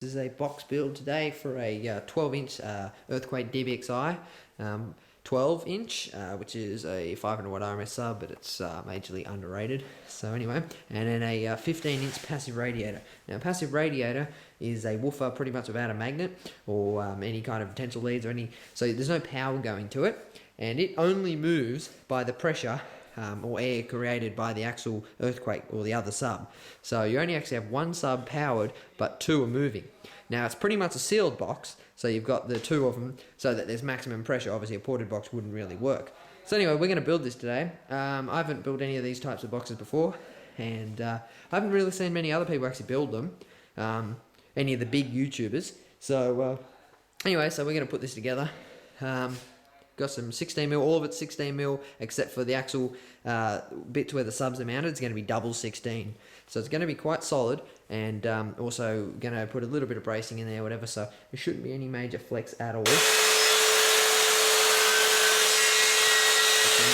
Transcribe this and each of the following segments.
This is a box build today for a 12-inch Earthquake DBXI 12-inch, which is a 500 watt RMS sub, but it's majorly underrated. So anyway, and then a 15-inch passive radiator. Now, a passive radiator is a woofer pretty much without a magnet or any kind of tensile leads or any. So there's no power going to it, and it only moves by the pressure or air created by the actual earthquake or the other sub. So you only actually have one sub powered, but two are moving. Now it's pretty much a sealed box, so you've got the two of them so that there's maximum pressure. Obviously a ported box wouldn't really work. So anyway, we're going to build this today. I haven't built any of these types of boxes before, and I haven't really seen many other people actually build them, any of the big YouTubers. So anyway, so we're going to put this together. Got some 16mm, all of it's 16mm except for the actual bits where the subs are mounted. It's going to be double 16, so it's going to be quite solid, and also going to put a little bit of bracing in there, whatever, so there shouldn't be any major flex at all. So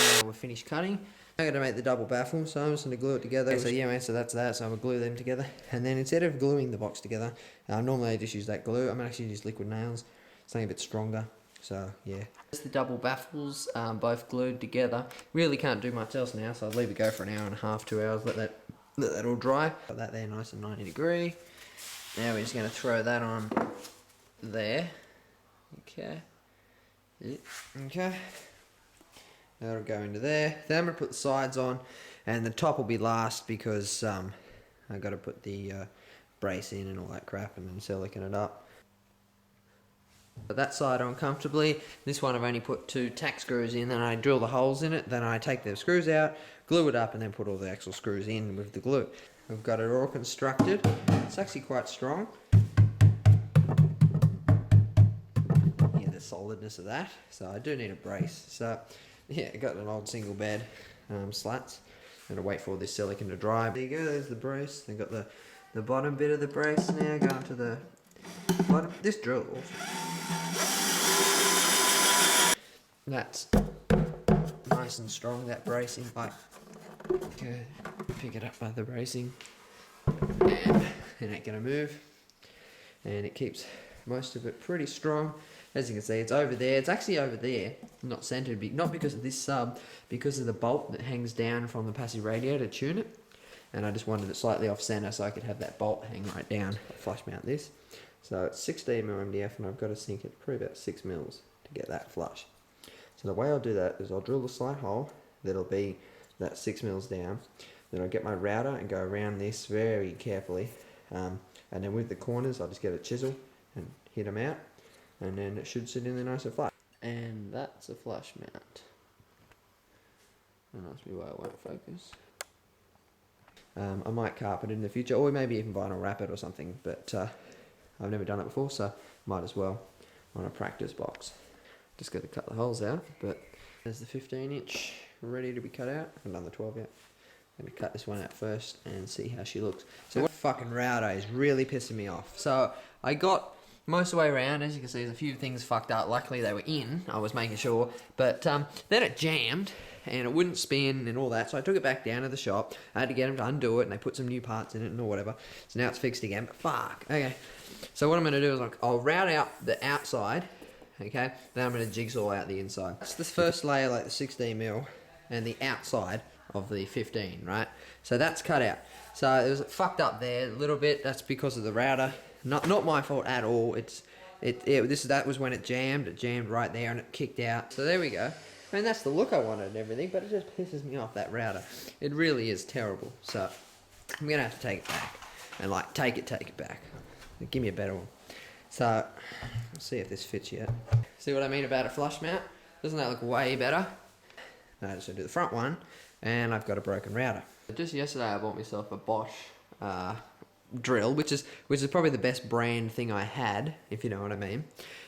now we're finished cutting. I'm going to make the double baffle, so I'm just going to glue it together. Okay, so yeah man, so that's that, so I'm going to glue them together, and then instead of gluing the box together, normally I just use that glue. I'm actually use liquid nails, something a bit stronger. So yeah, it's the double baffles, both glued together. Really can't do much else now, so I'll leave it go for an hour and a half, 2 hours. Let that all dry. Got that there, nice and 90 degree. Now we're just going to throw that on there. Okay. Okay. That'll go into there. Then I'm going to put the sides on, and the top will be last because I got to put the brace in and all that crap, and then silicone it up. Put that side on comfortably. This one I've only put 2 tack screws in, then I drill the holes in it, then I take the screws out, glue it up, and then put all the actual screws in with the glue. We've got it all constructed. It's actually quite strong. Yeah, the solidness of that. So I do need a brace. So yeah, I got an old single bed slats. I'm gonna wait for this silicone to dry. There you go, there's the brace. I've got the bottom bit of the brace now going to the bottom. This drill. That's nice and strong, that bracing. Like, okay, pick it up by the bracing, and it ain't gonna move, and it keeps most of it pretty strong. As you can see, it's over there. It's actually over there, not centered, not because of this sub, because of the bolt that hangs down from the passive radiator to tune it. And I just wanted it slightly off center so I could have that bolt hang right down. I'll flush mount this. So it's 16mm MDF, and I've got to sink it probably about 6 mils to get that flush. So the way I'll do that is I'll drill a slight hole that'll be that 6 mils down. Then I'll get my router and go around this very carefully. And then with the corners, I'll just get a chisel and hit them out. And then it should sit in there nice and flat. And that's a flush mount. Don't ask me why it won't focus. I might carpet it in the future, or maybe even vinyl wrap it or something, but I've never done it before, so might as well on a practice box. Just got to cut the holes out, but there's the 15-inch ready to be cut out. I haven't done the 12 yet. I'm going to cut this one out first and see how she looks. So what fucking router is really pissing me off. So I got most of the way around. As you can see, there's a few things fucked up. Luckily they were in, I was making sure, but then it jammed and it wouldn't spin and all that, so I took it back down to the shop. I had to get them to undo it, and they put some new parts in it and or whatever, so now it's fixed again. But fuck, okay, so what I'm going to do is I'll route out the outside, okay, then I'm going to jigsaw out the inside. It's the first layer, like the 16mm, and the outside of the 15, right? So that's cut out. So it was fucked up there a little bit. That's because of the router. Not my fault at all. That was when it jammed. It jammed right there and it kicked out. So there we go. I mean, that's the look I wanted and everything, but it just pisses me off, that router. It really is terrible. So I'm gonna have to take it back and like take it back. Give me a better one. So let's see if this fits yet. See what I mean about a flush mount? Doesn't that look way better? Now I just do the front one, and I've got a broken router. Just yesterday I bought myself a Bosch drill, which is probably the best brand thing I had, if you know what I mean.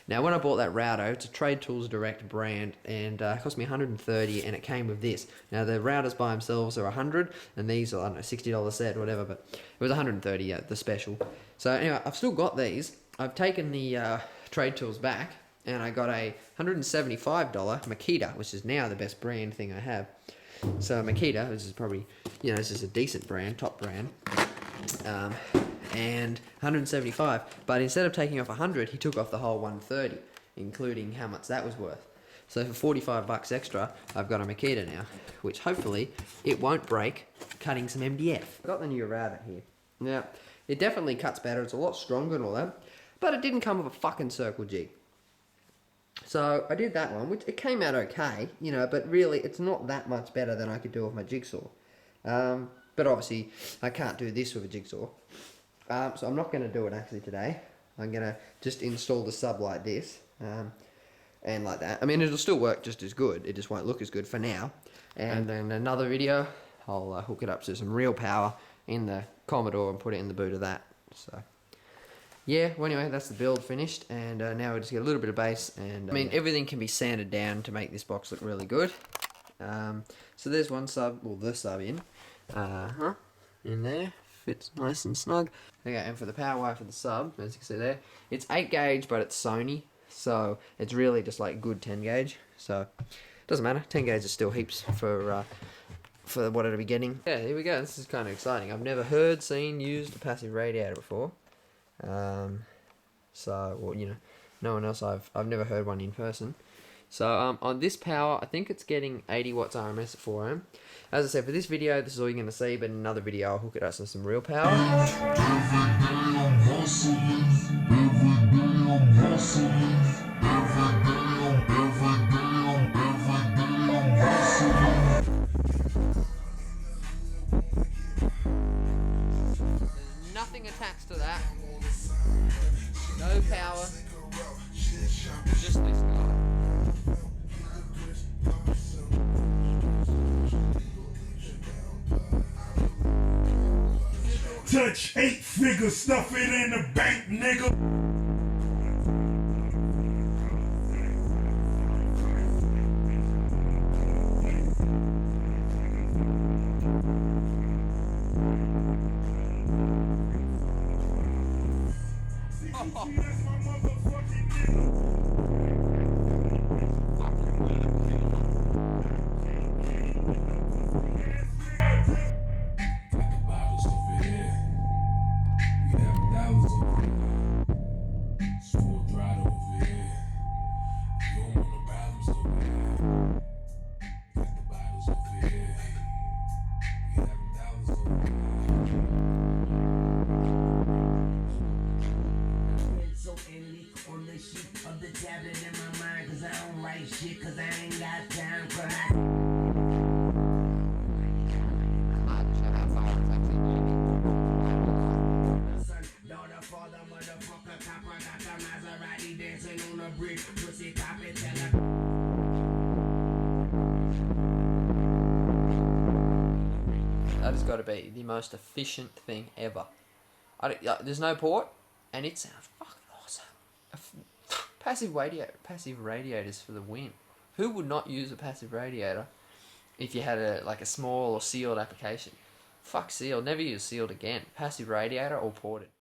Now when I bought that router, it's a Trade Tools Direct brand, and it cost me $130, and it came with this. Now the routers by themselves are $100, and these are, I don't know, $60 set or whatever, but it was $130, yeah, the special. So anyway, I've still got these. I've taken the Trade Tools back, and I got a $175 Makita, which is now the best brand thing I have. So Makita, this is probably, you know, this is a decent brand, top brand. and 175. But instead of taking off 100, he took off the whole 130, including how much that was worth. So for 45 bucks extra, I've got a Makita now, which hopefully it won't break cutting some MDF. I've got the new Rabbit here. Now, it definitely cuts better. It's a lot stronger and all that, but it didn't come with a fucking circle jig. So I did that one, which it came out okay, you know, but really it's not that much better than I could do with my jigsaw. But obviously I can't do this with a jigsaw. So I'm not going to do it actually today. I'm going to just install the sub like this. And like that. I mean, it'll still work just as good. It just won't look as good for now. And then another video, I'll hook it up to some real power in the Commodore and put it in the boot of that. So, yeah. Well, anyway, that's the build finished. And now we just get a little bit of bass. And I mean, everything can be sanded down to make this box look really good. So there's one sub, well, the sub in there. Fits nice and snug. Okay, and for the power wire for the sub, as you can see there, it's 8 gauge, but it's Sony. So it's really just like good 10 gauge. So doesn't matter. 10 gauge is still heaps for what it'll be getting. Yeah, here we go. This is kind of exciting. I've never heard, seen, used a passive radiator before. So, well, you know, no one else. I've never heard one in person. So on this power, I think it's getting 80 watts RMS at 4 ohm. As I said, for this video, this is all you're going to see, but in another video, I'll hook it up to some real power. There's nothing attached to that. No power. Just this guy. Touch 8 figures, stuff it in the bank, nigga. That's my motherfucking nigga. Shit, cause I ain't got time for that. That has got to be the most efficient thing ever. There's no port, and it sounds fucking awesome. Passive radiators for the win. Who would not use a passive radiator if you had a small or sealed application? Fuck sealed. Never use sealed again. Passive radiator or ported.